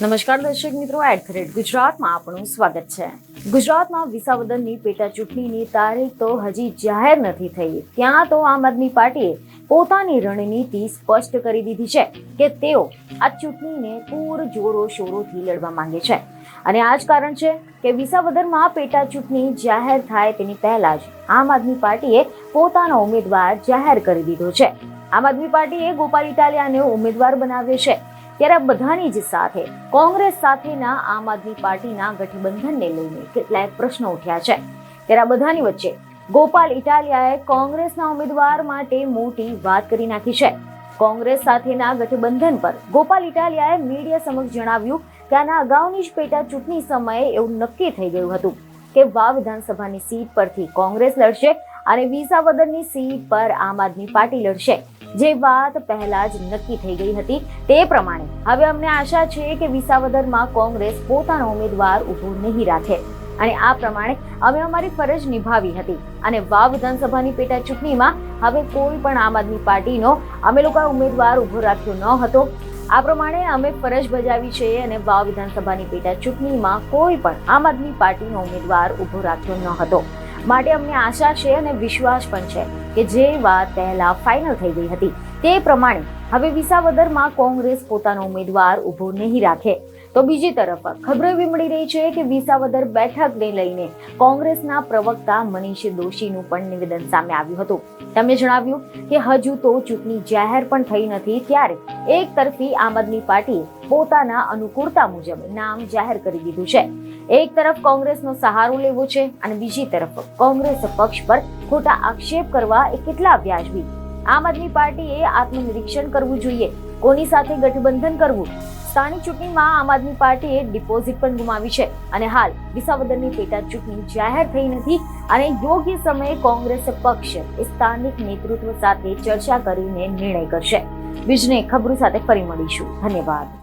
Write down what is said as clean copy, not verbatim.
નમસ્કાર દર્શક મિત્રો, ગુજરાતમાં આપનું સ્વાગત છે। ગુજરાતમાં વિસાવદરની પેટા ચૂંટણીની તારીખ તો હજી જાહેર નથી થઈ, ત્યાં તો આમ આદમી પાર્ટીએ પોતાની રણનીતિ સ્પષ્ટ કરી દીધી છે કે તેઓ આ ચૂંટણીને પૂરજોરો શોરોથી લડવા માંગે છે અને આ જ કારણ છે કે વિસાવદરમાં પેટા ચૂંટણી જાહેર થાય તેની પહેલા જ આમ આદમી પાર્ટીએ પોતાનો ઉમેદવાર જાહેર કરી દીધો છે। આમ આદમી પાર્ટીએ ગોપાલ ઇટાલિયાને ઉમેદવાર બનાવ્યો છે, ત્યારે બધાની જ સાથે કોંગ્રેસ સાથેના આમ આદમી પાર્ટીના ગઠબંધનને લઈને કેટલાક પ્રશ્નો ઉઠ્યા છે। ત્યારે બધાની વચ્ચે ગોપાલ ઇટાલિયાએ કોંગ્રેસના ઉમેદવાર માટે મોટી વાત કરી નાખી છે। કોંગ્રેસ સાથેના ગઠબંધન પર ગોપાલ ઇટાલિયાએ મીડિયા સમક્ષ જણાવ્યું કે આના અગાઉની જ પેટા ચૂંટણી સમયે એવું નક્કી થઈ ગયું હતું કે વાવ વિધાનસભાની સીટ પરથી કોંગ્રેસ લડશે અને વિસાવદરની સીટ પર આમ આદમી પાર્ટી લડશે। જે વાત પહેલા જ નક્કી થઈ ગઈ હતી તે પ્રમાણે હવે અમને આશા છે કે વિસાવદરમાં કોંગ્રેસ પોતાનો ઉમેદવાર ઉભો નહીં રાખે અને આ પ્રમાણે અમે અમારી ફરજ નિભાવી હતી અને વાવ વિધાનસભાની પેટા ચૂંટણીમાં હવે કોઈ પણ આમ આદમી પાર્ટીનો અમે લોકો ઉમેદવાર ઉભો રાખ્યો ન હતો। આ પ્રમાણે અમે ફરજ બજાવી છે અને વાવ વિધાનસભાની પેટા ચૂંટણીમાં કોઈ પણ આમ આદમી પાર્ટીનો ઉમેદવાર ઉભો રાખ્યો ન હતો, માટે અમને આશા છે અને વિશ્વાસ પણ છે કે જે વાત પહેલા ફાઇનલ થઈ ગઈ હતી તે પ્રમાણે હવે વિસાવદરમાં કોંગ્રેસ પોતાનો ઉમેદવાર ઉભો નહીં રાખે। તો બીજી તરફ ખબરો એવી મળી રહી છે કે વિસાવદર બેઠકને લઈને કોંગ્રેસના પ્રવક્તા મનીષ દોશીનું પણ નિવેદન સામે આવ્યું હતું। તેમણે જણાવ્યું કે હજુ તો ચૂંટણી જાહેર પણ થઈ નથી, ત્યારે એક તરફી આમ આદમી પાર્ટીએ પોતાના અનુકૂળતા મુજબ નામ જાહેર કરી દીધું છે। એક તરફ કોંગ્રેસનો સહારો લેવો છે અને બીજી તરફ કોંગ્રેસ પક્ષ પર ખોટા આક્ષેપ કરવા એ કેટલા વ્યાજબી? આમ આદમી પાર્ટીએ આત્મનિરીક્ષણ કરવું જોઈએ, કોની સાથે ગઠબંધન કરવું। સ્થાનિક ચૂંટણીમાં આમ આદમી પાર્ટીએ ડિપોઝિટ પણ ગુમાવી છે અને હાલ વિસાવદરની પેટા ચૂંટણી જાહેર થઈ નથી અને યોગ્ય સમયે કોંગ્રેસ પક્ષ એ સ્થાનિક નેતૃત્વ સાથે ચર્ચા કરીને નિર્ણય કરશે। બીજને ખબરો સાથે ફરી મળીશું। ધન્યવાદ।